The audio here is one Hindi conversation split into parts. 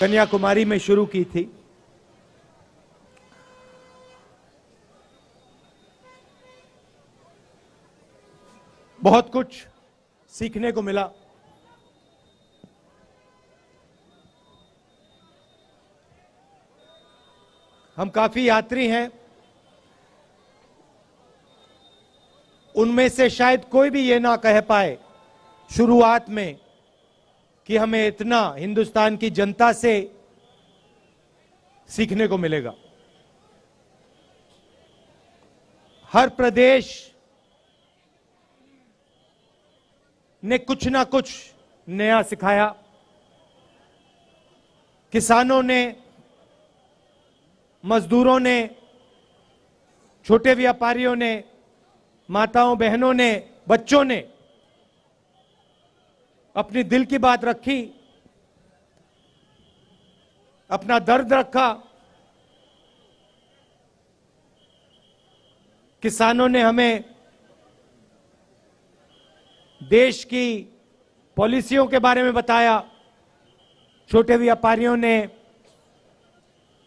कन्याकुमारी में शुरू की थी। बहुत कुछ सीखने को मिला। हम काफी यात्री हैं, उनमें से शायद कोई भी ये ना कह पाए शुरुआत में कि हमें इतना हिंदुस्तान की जनता से सीखने को मिलेगा। हर प्रदेश ने कुछ ना कुछ नया सिखाया। किसानों ने, मजदूरों ने, छोटे व्यापारियों ने, माताओं बहनों ने, बच्चों ने अपनी दिल की बात रखी, अपना दर्द रखा। किसानों ने हमें देश की पॉलिसियों के बारे में बताया, छोटे व्यापारियों ने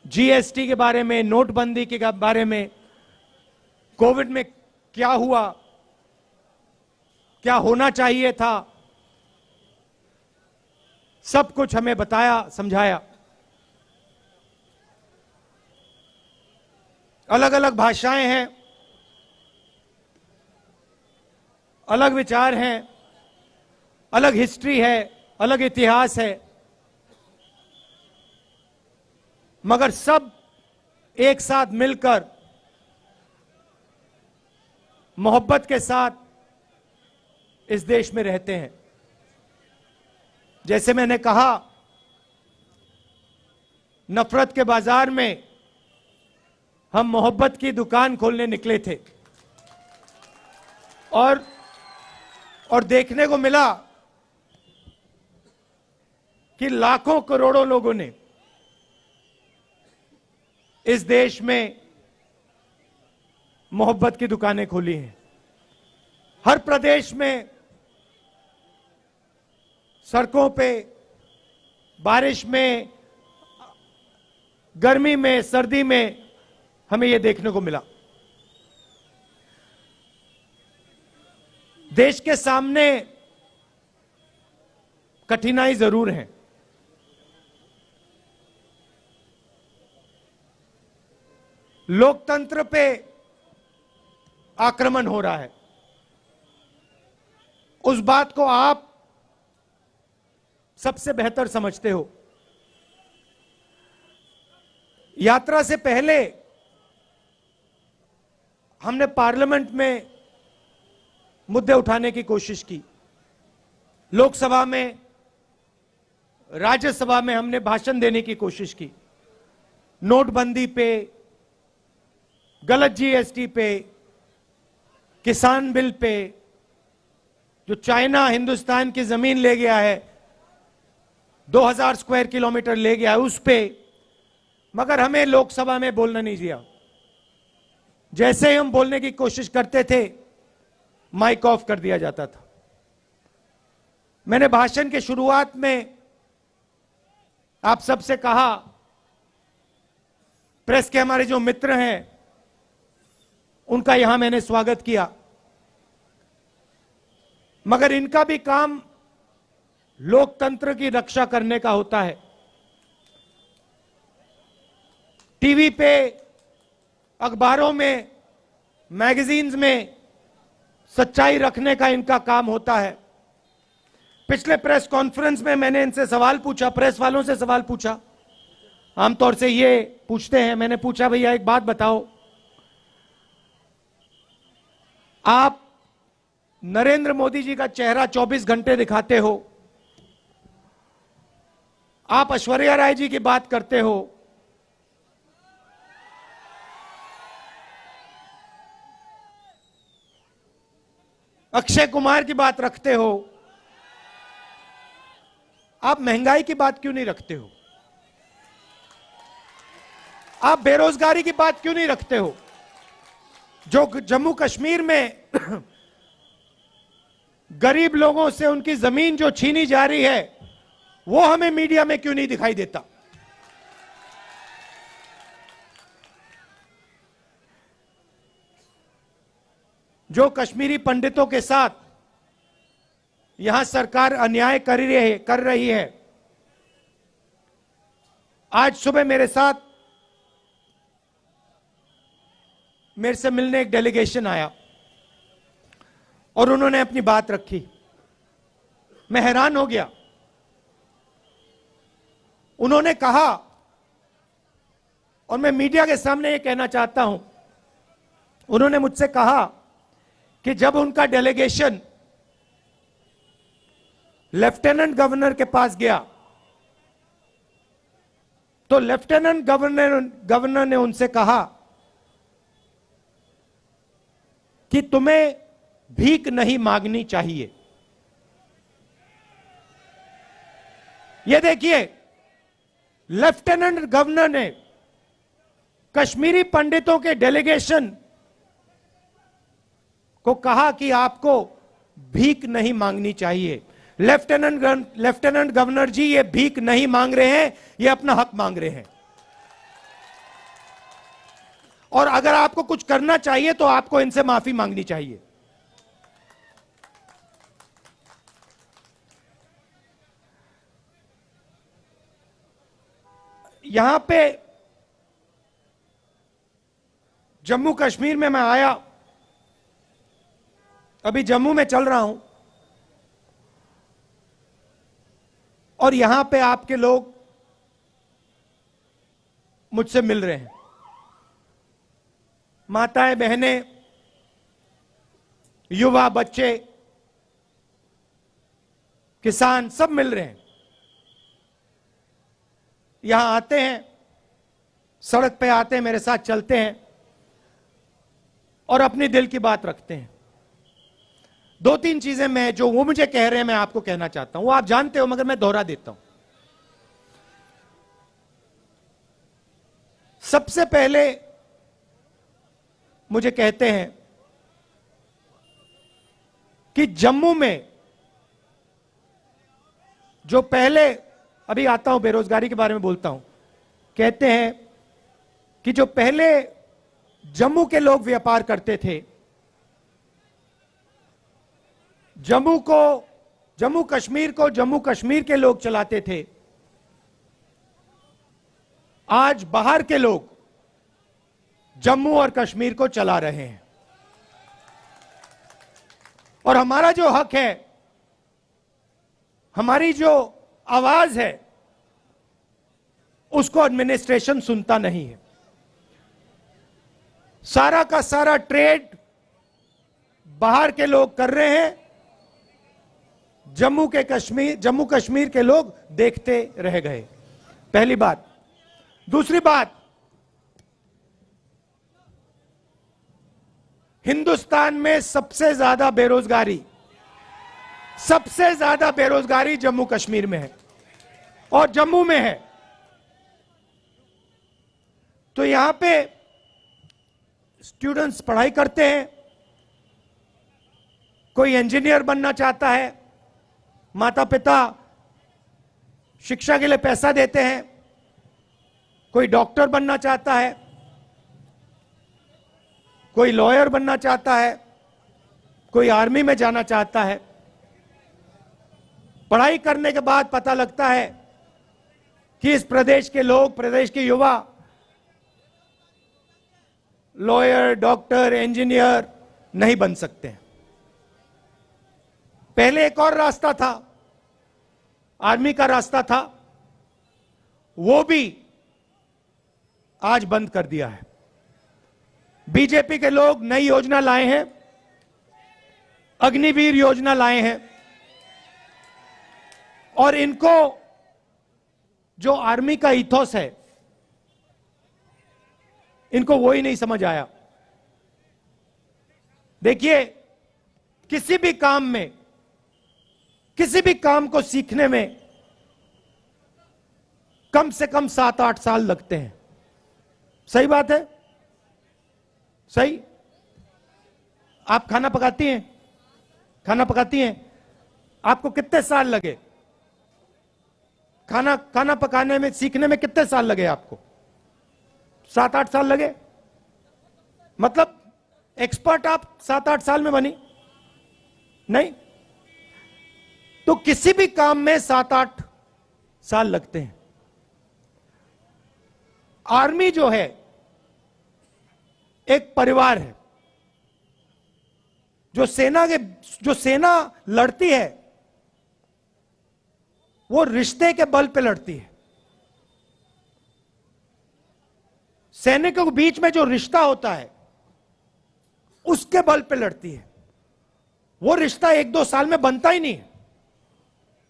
जीएसटी के बारे में, नोटबंदी के बारे में, कोविड में क्या हुआ, क्या होना चाहिए था, सब कुछ हमें बताया, समझाया। अलग अलग भाषाएं हैं, अलग विचार हैं, अलग हिस्ट्री है, अलग इतिहास है, मगर सब एक साथ मिलकर मोहब्बत के साथ इस देश में रहते हैं। जैसे मैंने कहा, नफरत के बाजार में हम मोहब्बत की दुकान खोलने निकले थे और देखने को मिला कि लाखों करोड़ों लोगों ने इस देश में मोहब्बत की दुकानें खोली हैं। हर प्रदेश में, सड़कों पे, बारिश में, गर्मी में, सर्दी में हमें यह देखने को मिला। देश के सामने कठिनाई जरूर है। लोकतंत्र पे आक्रमण हो रहा है। उस बात को आप सबसे बेहतर समझते हो। यात्रा से पहले हमने पार्लियामेंट में मुद्दे उठाने की कोशिश की। लोकसभा में, राज्यसभा में हमने भाषण देने की कोशिश की। नोटबंदी पे, गलत जीएसटी पे, किसान बिल पे, जो चाइना हिंदुस्तान की जमीन ले गया है, 2000 स्क्वायर किलोमीटर ले गया है, उस पे, मगर हमें लोकसभा में बोलना नहीं दिया। जैसे ही हम बोलने की कोशिश करते थे, माइक ऑफ कर दिया जाता था। मैंने भाषण के शुरुआत में आप सबसे कहा, प्रेस के हमारे जो मित्र हैं उनका यहां मैंने स्वागत किया, मगर इनका भी काम लोकतंत्र की रक्षा करने का होता है। टीवी पे, अखबारों में, मैगजीन्स में सच्चाई रखने का इनका काम होता है। पिछले प्रेस कॉन्फ्रेंस में मैंने इनसे सवाल पूछा, प्रेस वालों से सवाल पूछा। आमतौर से ये पूछते हैं। मैंने पूछा, भैया एक बात बताओ, आप नरेंद्र मोदी जी का चेहरा 24 घंटे दिखाते हो, आप ऐश्वर्या राय जी की बात करते हो, अक्षय कुमार की बात रखते हो, आप महंगाई की बात क्यों नहीं रखते हो? आप बेरोजगारी की बात क्यों नहीं रखते हो? जो जम्मू कश्मीर में गरीब लोगों से उनकी जमीन जो छीनी जा रही है, वो हमें मीडिया में क्यों नहीं दिखाई देता? जो कश्मीरी पंडितों के साथ यहां सरकार अन्याय कर रही है। आज सुबह मेरे से मिलने एक डेलीगेशन आया और उन्होंने अपनी बात रखी। मैं हैरान हो गया। उन्होंने कहा, और मैं मीडिया के सामने ये कहना चाहता हूं, उन्होंने मुझसे कहा कि जब उनका डेलीगेशन लेफ्टिनेंट गवर्नर के पास गया तो लेफ्टिनेंट गवर्नर ने उनसे कहा कि तुम्हें भीख नहीं मांगनी चाहिए। यह देखिए, लेफ्टिनेंट गवर्नर ने कश्मीरी पंडितों के डेलीगेशन को कहा कि आपको भीख नहीं मांगनी चाहिए। लेफ्टिनेंट गवर्नर जी, ये भीख नहीं मांग रहे हैं, ये अपना हक मांग रहे हैं। और अगर आपको कुछ करना चाहिए तो आपको इनसे माफी मांगनी चाहिए। यहां पे जम्मू कश्मीर में मैं आया, अभी जम्मू में चल रहा हूं, और यहां पे आपके लोग मुझसे मिल रहे हैं। माताएं, बहनें, युवा, बच्चे, किसान सब मिल रहे हैं। यहां आते हैं, सड़क पे आते हैं, मेरे साथ चलते हैं और अपनी दिल की बात रखते हैं। दो तीन चीजें मैं जो वो मुझे कह रहे हैं मैं आपको कहना चाहता हूं। वो आप जानते हो मगर मैं दोहरा देता हूं। सबसे पहले मुझे कहते हैं कि जम्मू में जो पहले, अभी आता हूं बेरोजगारी के बारे में बोलता हूं, कहते हैं कि जो पहले जम्मू के लोग व्यापार करते थे, जम्मू कश्मीर के लोग चलाते थे, आज बाहर के लोग जम्मू और कश्मीर को चला रहे हैं। और हमारा जो हक है, हमारी जो आवाज है, उसको एडमिनिस्ट्रेशन सुनता नहीं है। सारा का सारा ट्रेड बाहर के लोग कर रहे हैं, जम्मू कश्मीर के लोग देखते रह गए। पहली बात। दूसरी बात, हिंदुस्तान में सबसे ज्यादा बेरोजगारी जम्मू कश्मीर में है और जम्मू में है। तो यहां पे स्टूडेंट्स पढ़ाई करते हैं, कोई इंजीनियर बनना चाहता है, माता पिता शिक्षा के लिए पैसा देते हैं, कोई डॉक्टर बनना चाहता है, कोई लॉयर बनना चाहता है, कोई आर्मी में जाना चाहता है। पढ़ाई करने के बाद पता लगता है कि इस प्रदेश के लोग, प्रदेश के युवा लॉयर, डॉक्टर, इंजीनियर नहीं बन सकते हैं। पहले एक और रास्ता था, आर्मी का रास्ता था, वो भी आज बंद कर दिया है। बीजेपी के लोग नई योजना लाए हैं, अग्निवीर योजना लाए हैं, और इनको जो आर्मी का इथोस है, इनको वो ही नहीं समझ आया। देखिए, किसी भी काम को सीखने में कम से कम 7-8 साल लगते हैं। सही बात है? सही? आप खाना पकाती हैं? आपको कितने साल लगे? खाना पकाने में, सीखने में कितने साल लगे आपको? 7-8 साल लगे। मतलब एक्सपर्ट आप 7-8 साल में बनी नहीं, तो किसी भी काम में 7-8 साल लगते हैं। आर्मी जो है एक परिवार है। जो सेना लड़ती है वो रिश्ते के बल पे लड़ती है। सैनिकों के बीच में जो रिश्ता होता है उसके बल पे लड़ती है। वो रिश्ता 1-2 साल में बनता ही नहीं है।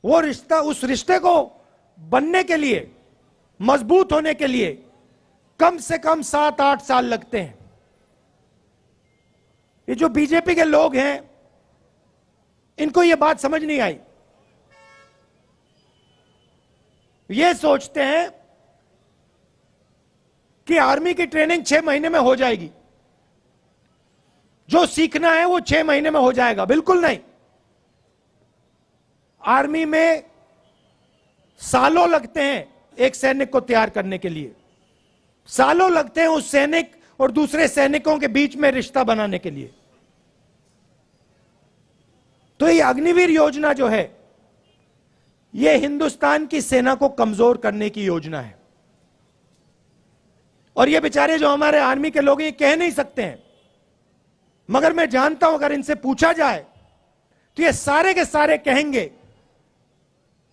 वो रिश्ता, उस रिश्ते को बनने के लिए, मजबूत होने के लिए कम से कम 7-8 साल लगते हैं। ये जो बीजेपी के लोग हैं इनको ये बात समझ नहीं आई। ये सोचते हैं कि आर्मी की ट्रेनिंग 6 महीने में हो जाएगी, जो सीखना है वो 6 महीने में हो जाएगा। बिल्कुल नहीं। आर्मी में सालों लगते हैं एक सैनिक को तैयार करने के लिए। सालों लगते हैं उस सैनिक और दूसरे सैनिकों के बीच में रिश्ता बनाने के लिए। तो ये अग्निवीर योजना जो है ये हिंदुस्तान की सेना को कमजोर करने की योजना है। और ये बेचारे जो हमारे आर्मी के लोग ये कह नहीं सकते हैं, मगर मैं जानता हूं अगर इनसे पूछा जाए तो ये सारे के सारे कहेंगे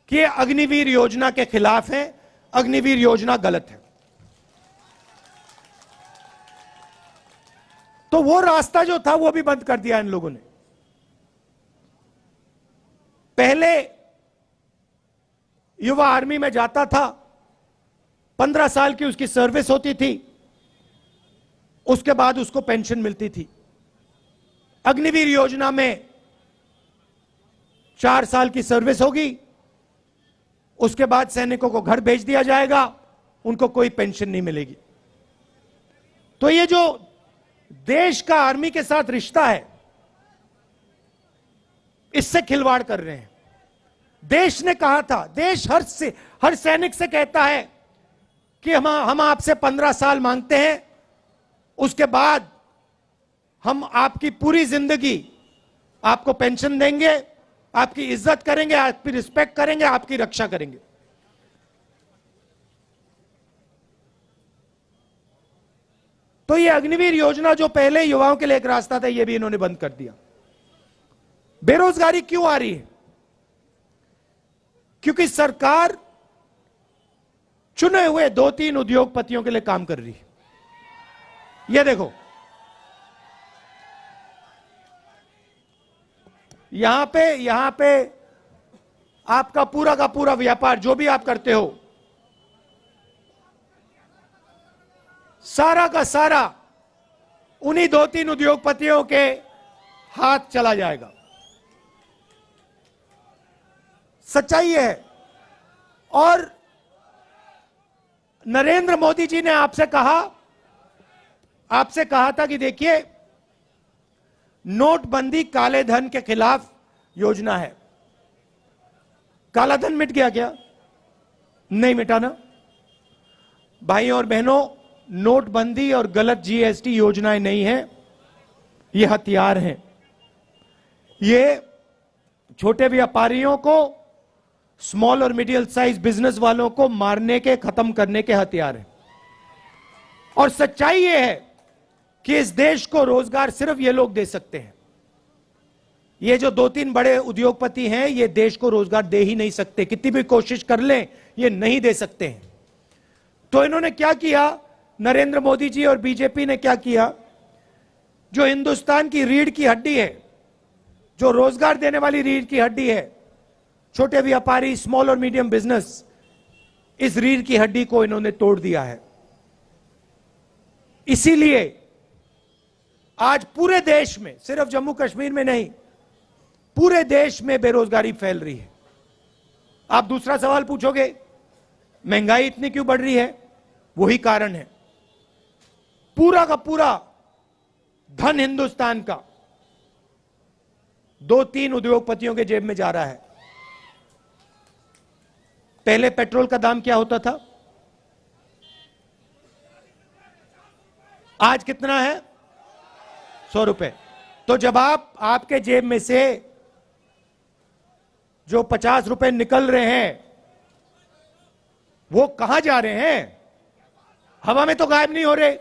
कि ये अग्निवीर योजना के खिलाफ है, अग्निवीर योजना गलत है। तो वो रास्ता जो था वो भी बंद कर दिया इन लोगों ने। पहले युवा आर्मी में जाता था, 15 साल की उसकी सर्विस होती थी, उसके बाद उसको पेंशन मिलती थी। अग्निवीर योजना में 4 साल की सर्विस होगी, उसके बाद सैनिकों को घर भेज दिया जाएगा, उनको कोई पेंशन नहीं मिलेगी। तो ये जो देश का आर्मी के साथ रिश्ता है इससे खिलवाड़ कर रहे हैं। देश ने कहा था, देश हर सैनिक से कहता है कि हम आपसे 15 साल मांगते हैं, उसके बाद हम आपकी पूरी जिंदगी आपको पेंशन देंगे, आपकी इज्जत करेंगे, आपकी रिस्पेक्ट करेंगे, आपकी रक्षा करेंगे। तो ये अग्निवीर योजना जो पहले युवाओं के लिए एक रास्ता था, ये भी इन्होंने बंद कर दिया। बेरोजगारी क्यों आ रही है? क्योंकि सरकार चुने हुए 2-3 उद्योगपतियों के लिए काम कर रही है। ये देखो, यहां पे आपका पूरा का पूरा व्यापार जो भी आप करते हो, सारा का सारा उन्हीं 2-3 उद्योगपतियों के हाथ चला जाएगा। सच्चाई है। और नरेंद्र मोदी जी ने आपसे कहा था कि देखिए, नोटबंदी काले धन के खिलाफ योजना है। काला धन मिट गया क्या? नहीं मिटा ना। भाइयों और बहनों, नोटबंदी और गलत जीएसटी योजनाएं नहीं है, ये हथियार हैं। ये छोटे व्यापारियों को, स्मॉल और मीडियम साइज बिजनेस वालों को मारने के, खत्म करने के हथियार हैं। और सच्चाई ये है कि इस देश को रोजगार सिर्फ ये लोग दे सकते हैं। ये जो 2-3 बड़े उद्योगपति हैं, ये देश को रोजगार दे ही नहीं सकते, कितनी भी कोशिश कर लें ये नहीं दे सकते हैं। तो इन्होंने क्या किया, नरेंद्र मोदी जी और बीजेपी ने क्या किया, जो हिंदुस्तान की रीढ़ की हड्डी है, जो रोजगार देने वाली रीढ़ की हड्डी है, छोटे व्यापारी, स्मॉल और मीडियम बिजनेस, इस रीढ़ की हड्डी को इन्होंने तोड़ दिया है। इसीलिए आज पूरे देश में, सिर्फ जम्मू कश्मीर में नहीं, पूरे देश में बेरोजगारी फैल रही है। आप दूसरा सवाल पूछोगे, महंगाई इतनी क्यों बढ़ रही है? वही कारण है। पूरा का पूरा धन हिंदुस्तान का 2-3 उद्योगपतियों के जेब में जा रहा है। पहले पेट्रोल का दाम क्या होता था? आज कितना है? 100 रुपए। तो जब आपके जेब में से जो 50 रुपए निकल रहे हैं वो कहां जा रहे हैं? हवा में तो गायब नहीं हो रहे,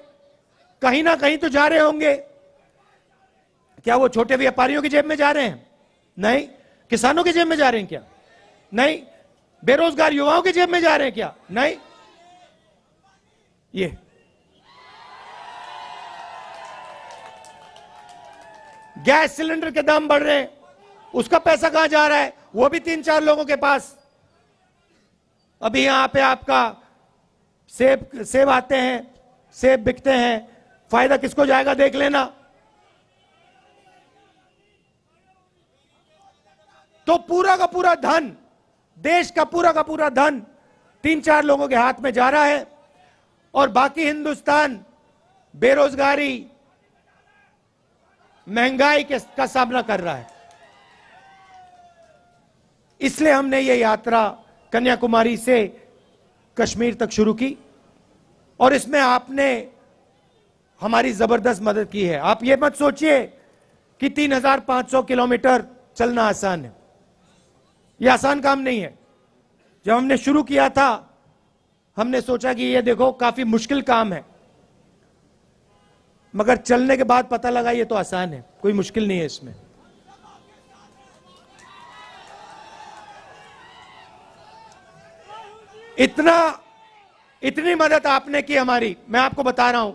कहीं ना कहीं तो जा रहे होंगे। क्या वो छोटे व्यापारियों की जेब में जा रहे हैं? नहीं। किसानों की जेब में जा रहे हैं क्या? नहीं। बेरोजगार युवाओं की जेब में जा रहे हैं क्या? नहीं। ये गैस सिलेंडर के दाम बढ़ रहे हैं, उसका पैसा कहां जा रहा है? वो भी 3-4 लोगों के पास। अभी यहां पे आपका सेब आते हैं, सेब बिकते हैं, फायदा किसको जाएगा देख लेना। तो पूरा का पूरा धन, देश का पूरा धन 3-4 लोगों के हाथ में जा रहा है और बाकी हिंदुस्तान बेरोजगारी, महंगाई का सामना कर रहा है। इसलिए हमने ये यात्रा कन्याकुमारी से कश्मीर तक शुरू की और इसमें आपने हमारी जबरदस्त मदद की है। आप ये मत सोचिए कि 3,500 किलोमीटर चलना आसान है, यह आसान काम नहीं है। जब हमने शुरू किया था हमने सोचा कि ये देखो काफी मुश्किल काम है, मगर चलने के बाद पता लगा ये तो आसान है, कोई मुश्किल नहीं है इसमें। इतनी मदद आपने की हमारी, मैं आपको बता रहा हूं।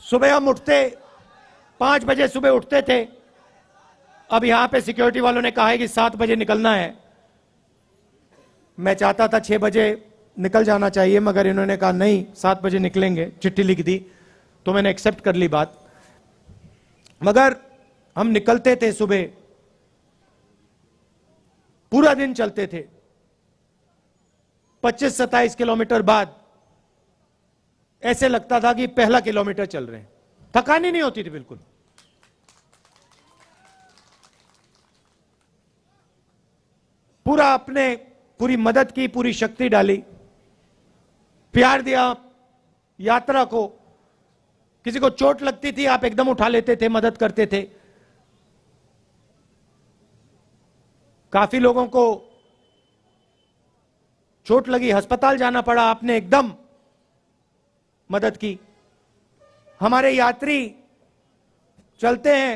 सुबह हम उठते 5 बजे सुबह उठते थे, अब यहां पे सिक्योरिटी वालों ने कहा है कि 7 बजे निकलना है। मैं चाहता था 6 बजे निकल जाना चाहिए, मगर इन्होंने कहा नहीं 7 बजे निकलेंगे, चिट्ठी लिख दी तो मैंने एक्सेप्ट कर ली बात। मगर हम निकलते थे सुबह, पूरा दिन चलते थे। 25-27 किलोमीटर बाद ऐसे लगता था कि पहला किलोमीटर चल रहे हैं, थकान ही नहीं होती थी बिल्कुल। पूरा अपने पूरी मदद की, पूरी शक्ति डाली, प्यार दिया यात्रा को। किसी को चोट लगती थी आप एकदम उठा लेते थे, मदद करते थे। काफी लोगों को चोट लगी, अस्पताल जाना पड़ा, आपने एकदम मदद की। हमारे यात्री चलते हैं,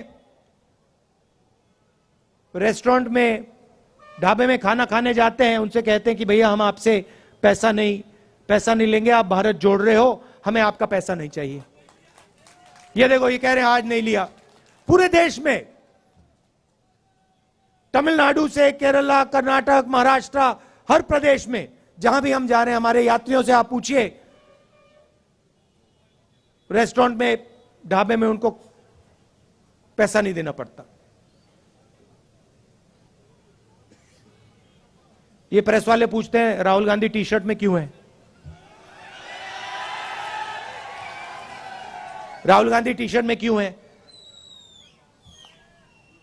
रेस्टोरेंट में, ढाबे में खाना खाने जाते हैं, उनसे कहते हैं कि भैया हम आपसे पैसा नहीं लेंगे, आप भारत जोड़ रहे हो, हमें आपका पैसा नहीं चाहिए। ये देखो, ये कह रहे हैं आज नहीं लिया। पूरे देश में, तमिलनाडु से केरला, कर्नाटक, महाराष्ट्र, हर प्रदेश में जहां भी हम जा रहे हैं, हमारे यात्रियों से आप पूछिए, रेस्टोरेंट में, ढाबे में उनको पैसा नहीं देना पड़ता। ये प्रेस वाले पूछते हैं राहुल गांधी टी शर्ट में क्यों है? राहुल गांधी टी शर्ट में क्यों है?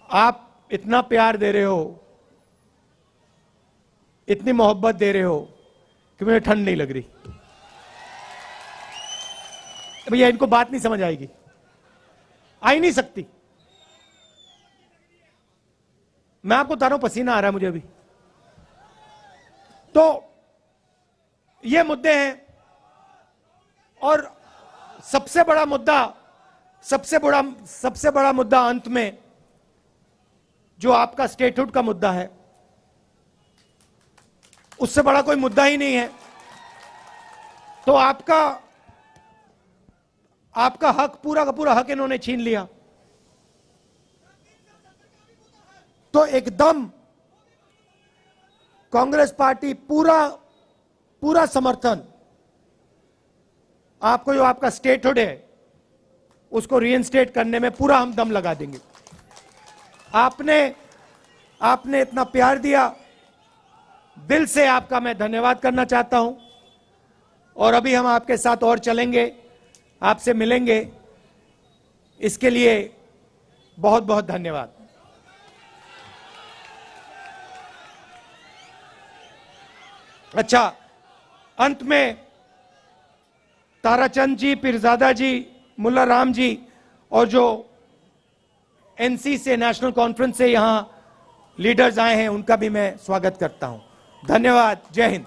आप इतना प्यार दे रहे हो, इतनी मोहब्बत दे रहे हो कि मुझे ठंड नहीं लग रही। भैया इनको बात नहीं समझ आएगी, आ ही नहीं सकती। मैं आपको बता रहा हूं, पसीना आ रहा है मुझे अभी। तो ये मुद्दे हैं। और सबसे बड़ा मुद्दा अंत में जो आपका स्टेटहुड का मुद्दा है, उससे बड़ा कोई मुद्दा ही नहीं है। तो आपका हक, पूरा का पूरा हक इन्होंने छीन लिया। तो एकदम कांग्रेस पार्टी पूरा समर्थन आपको, जो आपका स्टेटहुड है उसको रीइंस्टेट करने में पूरा हम दम लगा देंगे। आपने इतना प्यार दिया, दिल से आपका मैं धन्यवाद करना चाहता हूं। और अभी हम आपके साथ और चलेंगे, आपसे मिलेंगे, इसके लिए बहुत बहुत धन्यवाद। अच्छा, अंत में ताराचंद जी, पीरजादा जी, मुल्ला राम जी और जो एनसी से, नेशनल कॉन्फ्रेंस से यहां लीडर्स आए हैं, उनका भी मैं स्वागत करता हूं। धन्यवाद। जय हिंद।